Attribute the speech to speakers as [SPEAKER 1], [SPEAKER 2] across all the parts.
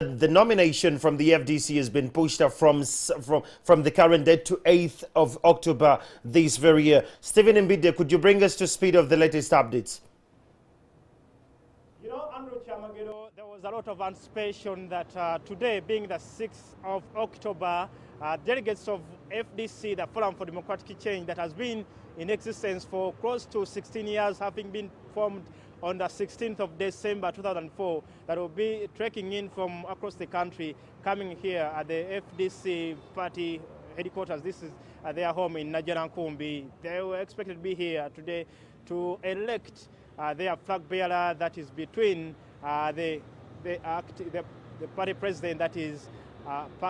[SPEAKER 1] The nomination from the FDC has been pushed up from the current date to 8th of October this very year. Stephen Mbide, could you bring us to speed of the latest updates?
[SPEAKER 2] You know, Andrew Chamagero, there was a lot of anticipation that today, being the 6th of October, delegates of FDC, the Forum for Democratic Change, that has been in existence for close to 16 years, having been formed on the 16th of December 2004, that will be trekking in from across the country, coming here at the FDC party headquarters. This is their home in Najarankumbi. They were expected to be here today to elect their flag bearer, that is between the party president, that is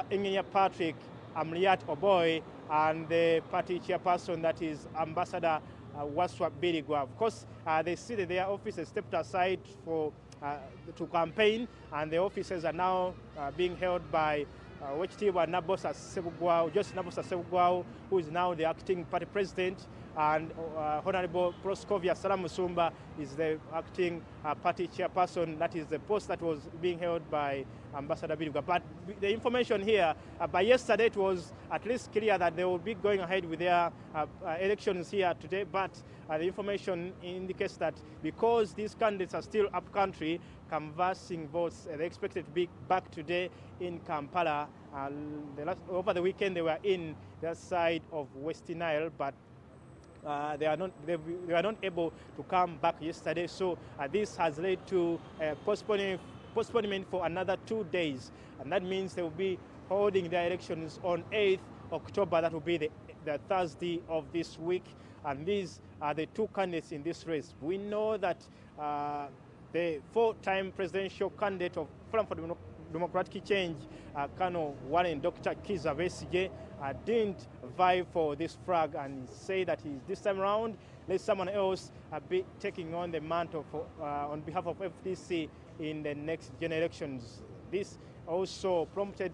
[SPEAKER 2] Engineer Patrick Amliat Oboy, and the party chairperson, that is Ambassador Waswa Birigwa. Of course, they see that their offices stepped aside to campaign, and the offices are now being held by Wechitiibwa Nabosa Sebugwao, Joseph Nabosa Sebugwao, who is now the acting party president, and Honorable Proscovia Salamusumba is the acting party chairperson. That is the post that was being held by Ambassador Birigwa. But the information here, by yesterday, it was at least clear that they will be going ahead with their elections here today. But the information indicates that because these candidates are still up country canvassing votes, they're expected to be back today in Kampala. Over the weekend, they were in the side of Western Nile, but they were not able to come back yesterday. So this has led to postponement for another 2 days, and that means they will be holding their elections on 8th October. That will be the Thursday of this week, and these are the two candidates in this race. We know that the four-time presidential candidate of Forum for Democratic Change, Colonel Warren Dr. Kizza Besigye, didn't vie for this flag, and say that this time around, let someone else be taking on the mantle on behalf of FDC in the next general elections. This also prompted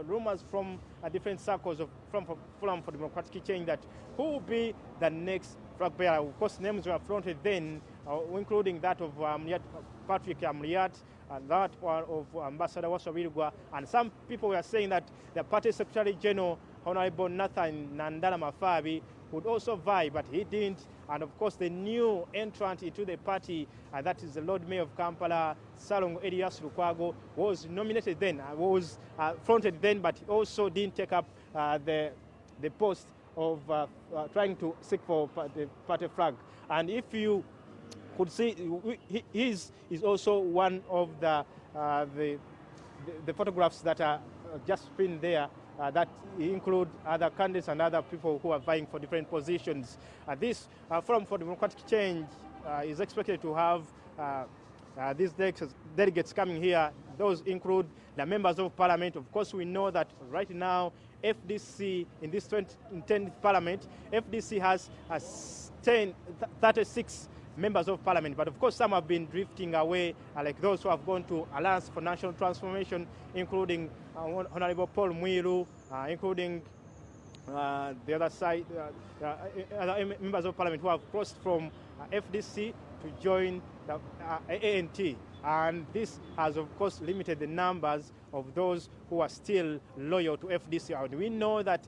[SPEAKER 2] rumors from different circles of Forum for Democratic Change that who will be the next flag bearer. Of course, names were floated then, including that of Patrick Amliat, and that one of Ambassador Waswa Birigwa, and some people were saying that the party Secretary General, Honorable Nathan Nandala Mafabi, would also vie, but he didn't. And of course, the new entrant into the party, that is the Lord Mayor of Kampala, Salongo Elias Lukwago, was nominated then, was fronted then, but he also didn't take up the post of trying to seek for the party flag. And if you could see, he is also one of the photographs that are just pinned there, that include other candidates and other people who are vying for different positions. This Forum for Democratic Change is expected to have these delegates coming here. Those include the members of parliament. Of course, we know that right now, FDC, in this 2010 parliament, FDC has 36 members of parliament, but of course some have been drifting away, like those who have gone to Alliance for National Transformation, including Honorable Paul Mwilu, including the other side, other members of parliament who have crossed from FDC to join the ANT. And this has, of course, limited the numbers of those who are still loyal to FDC. And we know that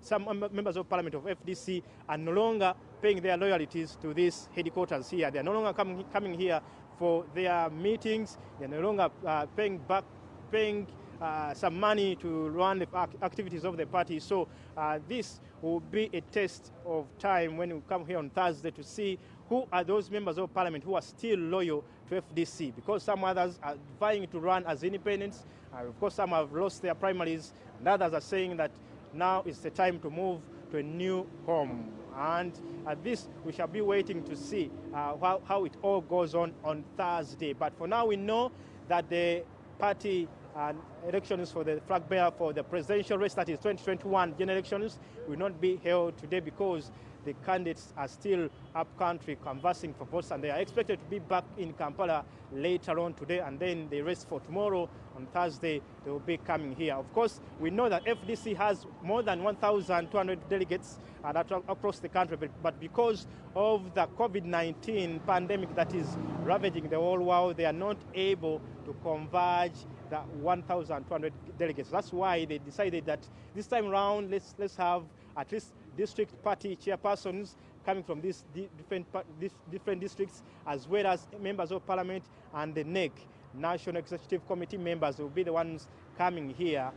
[SPEAKER 2] some members of parliament of FDC are no longer paying their loyalties to these headquarters here. They are no longer coming here for their meetings. They are no longer paying some money to run the activities of the party. So this will be a test of time when we come here on Thursday to see who are those members of parliament who are still loyal to FDC, because some others are vying to run as independents. Of course, some have lost their primaries, and others are saying that now is the time to move to a new home. And at this, we shall be waiting to see how it all goes on Thursday. But for now, we know that the party elections for the flag bearer for the presidential race, that is 2021 general elections, will not be held today because the candidates are still up country canvassing for votes, and they are expected to be back in Kampala later on today, and then the rest for tomorrow. On Thursday, they will be coming here. Of course, we know that FDC has more than 1,200 delegates across the country, but because of the COVID-19 pandemic that is ravaging the whole world, they are not able to converge the 1,200 delegates. That's why they decided that this time around, let's have at least district party chairpersons coming from these different districts, as well as members of parliament and the NEC, National Executive Committee members, will be the ones coming here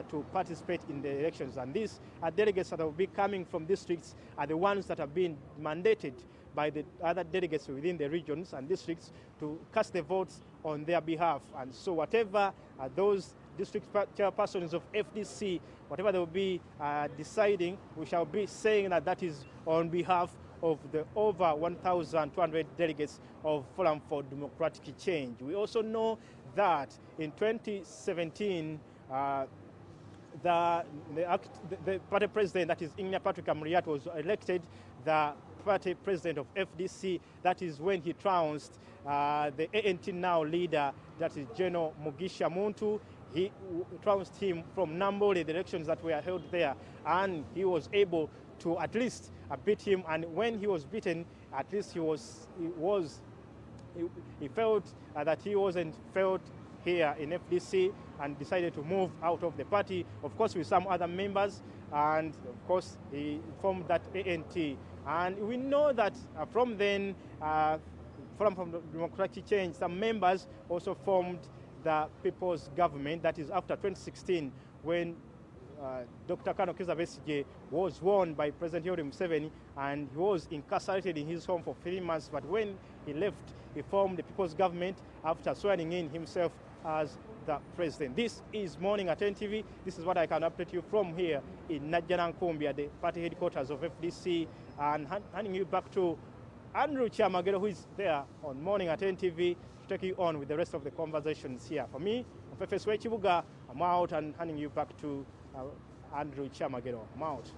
[SPEAKER 2] to participate in the elections. And these delegates that will be coming from districts are the ones that have been mandated by the other delegates within the regions and districts to cast the votes on their behalf. And so whatever those district chairpersons of FDC, whatever they will be deciding, we shall be saying that that is on behalf of the over 1,200 delegates of Forum for Democratic Change. We also know that in 2017, the party president, that is Ingnia Patrick Amuriat, was elected the party president of FDC. That is when he trounced the ANT now leader, that is General Mugisha Muntu. He trounced him from Nambole, the elections that were held there, and he was able to at least beat him. And when he was beaten, at least he felt that he wasn't felt here in FDC and decided to move out of the party, of course with some other members, and of course he formed that ANT. And we know that from then, Forum for Democratic Change, some members also formed the People's Government. That is after 2016, when Dr. Kano Kizza Besigye was warned by President Yoweri Museveni, and he was incarcerated in his home for 3 months. But when he left, he formed the People's Government after swearing in himself as the president. This is Morning at NTV. This is what I can update you from here in Najjanankumbi at the party headquarters of FDC, and handing you back to Andrew Chamagero, who is there on Morning at NTV, to take you on with the rest of the conversations here. For me, Mfefeswe Chibuga, I'm out, and handing you back to Andrew Chamagero. I'm out.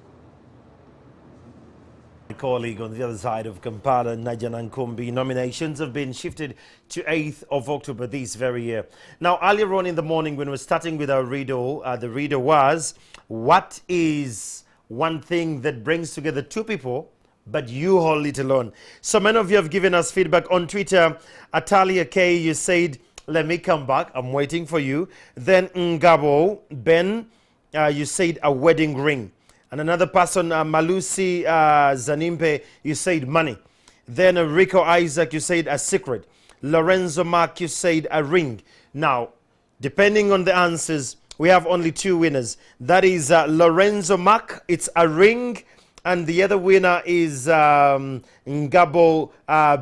[SPEAKER 1] My colleague on the other side of Kampala, Najjanankumbi, nominations have been shifted to 8th of October this very year. Now, earlier on in the morning when we were starting with our riddle, the riddle was, what is one thing that brings together two people but you hold it alone? So many of you have given us feedback on Twitter. Atalia K, you said, let me come back, I'm waiting for you. Then Ngabo, Ben, you said a wedding ring. And another person, Malusi Zanimpe, you said money. Then Rico Isaac, you said a secret. Lorenzo Mark, you said a ring. Now, depending on the answers, we have only two winners. That is Lorenzo Mark, it's a ring. And the other winner is Ngabo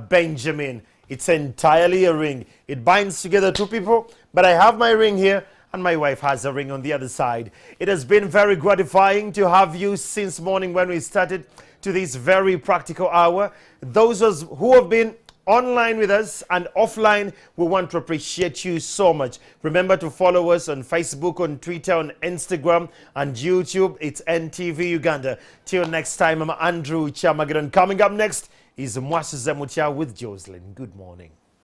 [SPEAKER 1] Benjamin. It's entirely a ring. It binds together two people, but I have my ring here, and my wife has a ring on the other side. It has been very gratifying to have you since morning when we started to this very practical hour. Those of us who have been online with us and offline, we want to appreciate you so much. Remember to follow us on Facebook, on Twitter, on Instagram, and YouTube. It's NTV Uganda. Till next time, I'm Andrew Chamagero. Coming up next is Mwasi Zemutia with Jocelyn. Good morning.